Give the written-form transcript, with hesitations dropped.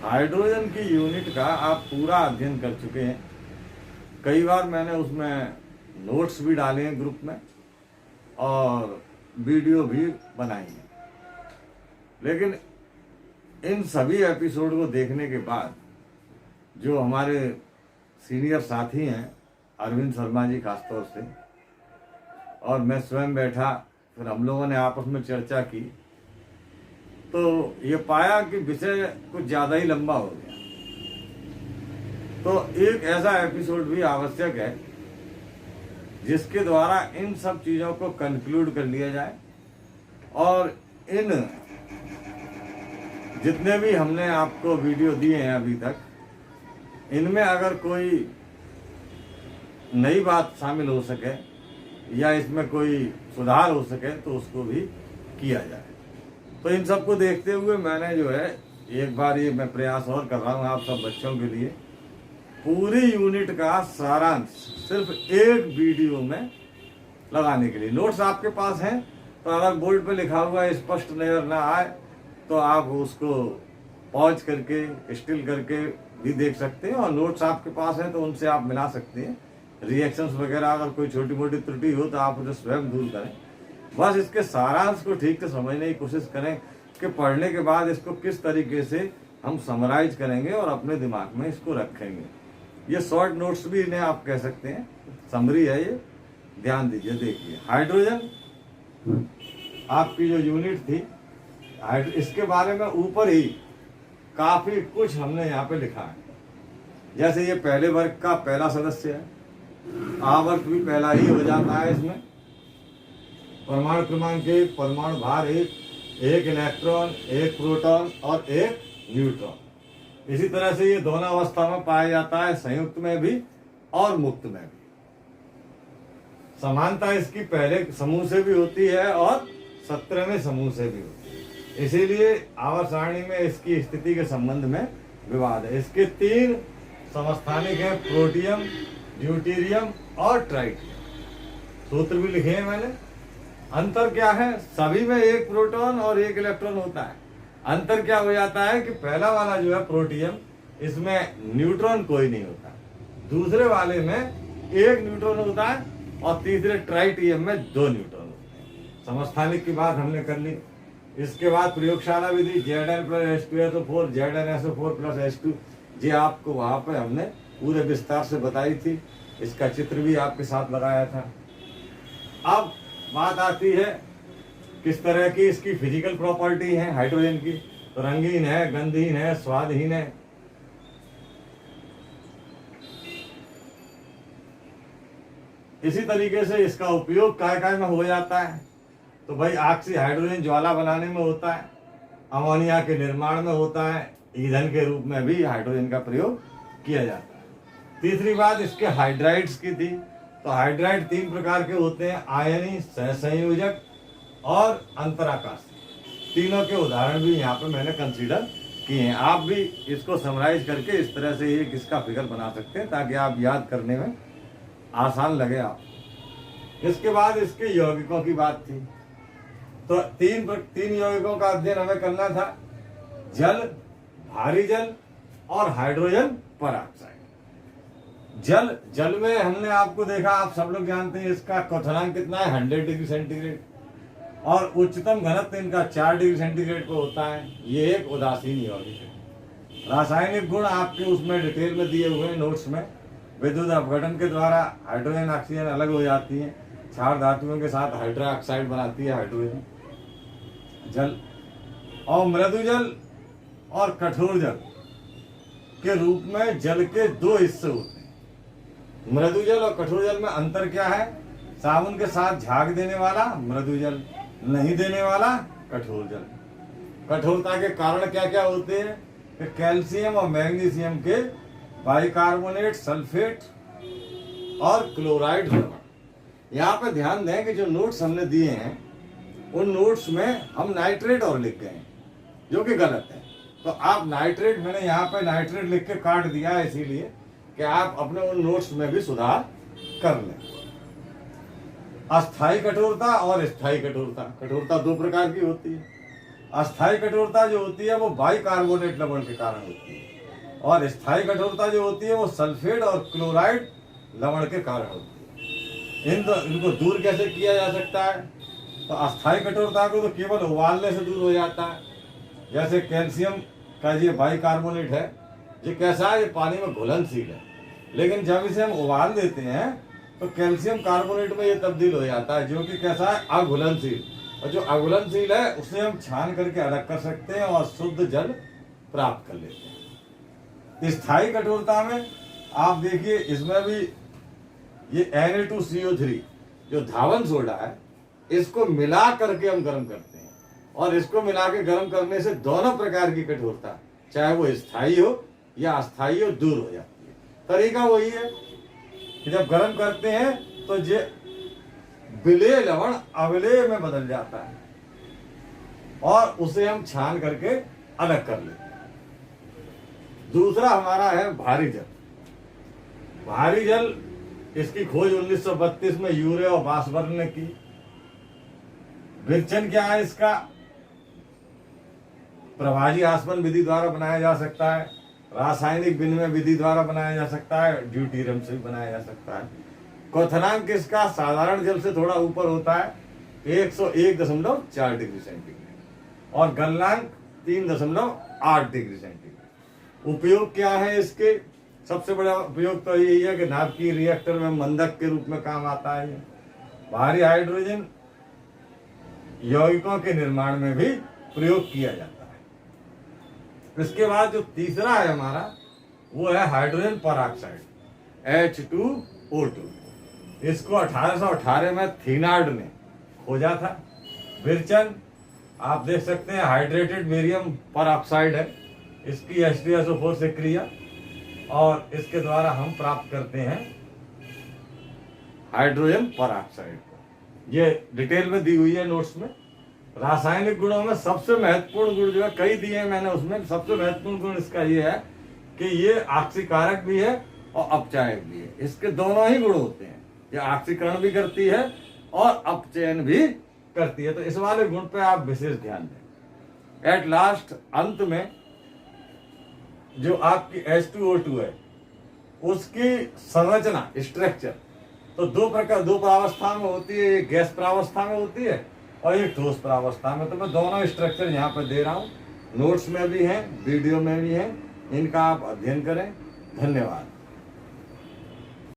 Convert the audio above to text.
Hydrogen की unit का आप पूरा अध्ययन कर चुके हैं। कई बार मैंने उसमें नोट्स भी डाले हैं ग्रुप में और वीडियो भी बनाई है। लेकिन इन सभी एपिसोड को देखने के बाद जो हमारे सीनियर साथी हैं, अरविंद शर्मा जी खासतौर से, और मैं स्वयं बैठा, फिर हम लोगों ने आपस में चर्चा की, तो ये पाया कि विषय कुछ ज़्यादा ही लंबा हो गया। तो एक ऐसा एपिसोड भी आवश्यक है जिसके द्वारा इन सब चीज़ों को कंक्लूड कर लिया जाए और इन जितने भी हमने आपको वीडियो दिए हैं अभी तक, इनमें अगर कोई नई बात शामिल हो सके या इसमें कोई सुधार हो सके तो उसको भी किया जाए। तो इन सबको देखते हुए मैंने जो है एक बार ये मैं प्रयास और कर रहा हूँ आप सब बच्चों के लिए, पूरी यूनिट का सारांश सिर्फ एक वीडियो में लगाने के लिए। नोट्स आपके पास हैं तो अगर बोर्ड पे लिखा हुआ स्पष्ट नजर ना आए तो आप उसको पॉज करके स्टिल करके भी देख सकते हैं, और नोट्स आपके पास हैं तो उनसे आप मिला सकते हैं। रिएक्शंस वगैरह अगर कोई छोटी मोटी त्रुटि हो तो आप उसे स्वयं दूर करें। बस इसके सारांश को ठीक से समझने की कोशिश करें कि पढ़ने के बाद इसको किस तरीके से हम समराइज करेंगे और अपने दिमाग में इसको रखेंगे। ये शॉर्ट नोट्स भी इन्हें आप कह सकते हैं, समरी है ये। ध्यान दीजिए, देखिए हाइड्रोजन आपकी जो यूनिट थी, इसके बारे में ऊपर ही काफी कुछ हमने यहाँ पे लिखा है। जैसे ये पहले वर्ग का पहला सदस्य है, आवर्त भी पहला ही हो जाता है इसमें। परमाणु क्रमांक 1, परमाणु भार 1, एक इलेक्ट्रॉन, एक प्रोटॉन और एक न्यूट्रॉन। इसी तरह से ये दोनों अवस्था में पाया जाता है, संयुक्त में भी और मुक्त में भी। समानता इसकी पहले समूह से भी होती है और 17वें समूह से भी होती है। इसीलिए आवर्त सारणी में इसकी स्थिति के संबंध में विवाद है। इसके 3 समस्थानिक हैं, प्रोटियम, ड्यूटेरियम और ट्राइटियम। सूत्र भी लिखे हैं मैंने। अंतर क्या है? सभी में एक प्रोटॉन और एक इलेक्ट्रॉन होता है। अंतर क्या हो जाता है कि पहला वाला जो है प्रोटियम, इसमें न्यूट्रॉन कोई नहीं होता, दूसरे वाले में एक न्यूट्रॉन होता है और तीसरे ट्राइटियम में 2 न्यूट्रॉन होते हैं। समस्थानिक की बात हमने कर ली। इसके बाद प्रयोगशाला विधि Zn + H2SO4, ZnSO4 + H2, ये आपको वहां पे हमने पूरे विस्तार से बताई थी। इसका चित्र भी आपके साथ लगाया था। अब बात आती है किस तरह की इसकी फिजिकल प्रॉपर्टी है हाइड्रोजन की। तो रंगीन है, गंधहीन है, स्वादहीन है। इसी तरीके से इसका उपयोग काय में हो जाता है। तो भाई ऑक्सी हाइड्रोजन ज्वाला बनाने में होता है, अमोनिया के निर्माण में होता है, ईंधन के रूप में भी हाइड्रोजन का प्रयोग किया जाता है। तीसरी बात इसके हाइड्राइड्स की थी। तो हाइड्राइड 3 प्रकार के होते हैं, आयनी, सहसंयोजक और अंतराकाशी। तीनों के उदाहरण भी यहाँ पे मैंने कंसीडर किए हैं। आप भी इसको समराइज करके इस तरह से एक इसका फिगर बना सकते हैं ताकि आप याद करने में आसान लगे आप। इसके बाद इसके यौगिकों की बात थी। तो तीन यौगिकों का अध्ययन हमें करना था, जल, भारी जल और हाइड्रोजन परऑक्साइड। जल में हमने आपको देखा, आप सब लोग जानते हैं इसका क्वथनांक कितना है, 100 डिग्री सेंटीग्रेड, और उच्चतम घनत्व इनका 4 डिग्री सेंटीग्रेड पे होता है। ये एक उदासीन यौगिक है। रासायनिक गुण आपके उसमें डिटेल में दिए हुए हैं नोट्स में। विद्युत अपघटन के द्वारा हाइड्रोजन ऑक्सीजन अलग हो जाती है, क्षार धातुओं के साथ हाइड्रोक्साइड बनाती है हाइड्रोजन। जल और मृदु जल और कठोर जल के रूप में जल के 2 हिस्से होते हैं। मृदु जल और कठोर जल में अंतर क्या है? साबुन के साथ झाग देने वाला मृदु जल, नहीं देने वाला कठोर जल। कठोरता के कारण क्या क्या होते हैं कि कैल्शियम और मैग्नीशियम के बाइकार्बोनेट, सल्फेट और क्लोराइड द्रवण। यहाँ पे ध्यान दें कि जो नोट्स हमने दिए हैं उन नोट्स में हम नाइट्रेट और लिख गए हैं, जो कि गलत है। तो आप नाइट्रेट, मैंने यहाँ पे नाइट्रेट लिख के काट दिया है इसीलिए कि आप अपने उन नोट्स में भी सुधार कर लें। अस्थायी कठोरता और स्थायी कठोरता। कठोरता 2 प्रकार की होती है, अस्थायी कठोरता जो होती है वो बाइकार्बोनेट लवण के कारण होती है, और स्थायी कठोरता जो होती है वो सल्फेट और क्लोराइड लवण के कारण होती है। इनको दूर कैसे किया जा सकता है? तो अस्थायी कठोरता को तो केवल उबालने से दूर हो जाता है। जैसे कैल्शियम का ये बाइकार्बोनेट है, ये कैसा है? ये पानी में घुलनशील है, लेकिन जब इसे हम उबाल देते हैं तो कैल्शियम कार्बोनेट में ये तब्दील हो जाता है, जो कि कैसा है? अघुलनशील। और जो अघुलनशील है उसे हम छान करके अलग कर सकते हैं और शुद्ध जल प्राप्त कर लेते हैं। स्थायी कठोरता में आप देखिए, इसमें भी ये Na2CO3 जो धावन सोडा है, इसको मिला करके हम गर्म करते हैं, और इसको मिला के गर्म करने से दोनों प्रकार की कठोरता, चाहे वो स्थायी हो या अस्थायी हो, दूर हो जाती है। तरीका वही है कि जब गर्म करते हैं तो ये विलेय लवण अविलेय में बदल जाता है, और उसे हम छान करके अलग कर लेते हैं। दूसरा हमारा है भारी जल। भारी जल, इसकी खोज 1932 में यूरे और बासबर्न ने की। विरचन क्या है इसका? प्रभाजी आसवन विधि द्वारा बनाया जा सकता है, रासायनिक विनिमय विधि द्वारा बनाया जा सकता है, ड्यूटीरियम से भी बनाया जा सकता है। क्वथनांक इसका साधारण जल से थोड़ा ऊपर होता है, 101.4 डिग्री सेंटीग्रेड, और गलनांक 3.8 डिग्री सेंटीग्रेड। उपयोग क्या है इसके? सबसे बड़ा उपयोग तो यही है कि नाभिकीय रिएक्टर में मंदक के रूप में काम आता है। भारी हाइड्रोजन यौगिकों के निर्माण में भी प्रयोग किया जाता है। इसके बाद जो तीसरा है हमारा, वो है हाइड्रोजन परऑक्साइड, H2O2। इसको 1818 में थीनार्ड ने खोजा था। विरचन आप देख सकते हैं, हाइड्रेटेड बेरियम परऑक्साइड है, इसकी H2SO4 से क्रिया, और इसके द्वारा हम प्राप्त करते हैं हाइड्रोजन परऑक्साइड को। ये डिटेल में दी हुई है नोट्स में। रासायनिक गुणों में सबसे महत्वपूर्ण गुण जो है, कई दिए हैं मैंने, उसमें सबसे महत्वपूर्ण गुण इसका ये है कि ये ऑक्सीकारक भी है और अपचायक भी है। इसके दोनों ही गुण होते हैं, ये ऑक्सीकरण भी करती है और अपचयन भी करती है, तो इस वाले गुण पे आप विशेष ध्यान दें। एट लास्ट, अंत में जो आपकी H2O2 है, उसकी संरचना, स्ट्रक्चर, तो दो प्रावस्था में होती है। एक गैस प्रावस्था में होती है और एक ठोस प्रावस्था में। तो मैं दोनों स्ट्रक्चर यहाँ पर दे रहा हूँ, नोट्स में भी हैं, वीडियो में भी हैं, इनका आप अध्ययन करें। धन्यवाद।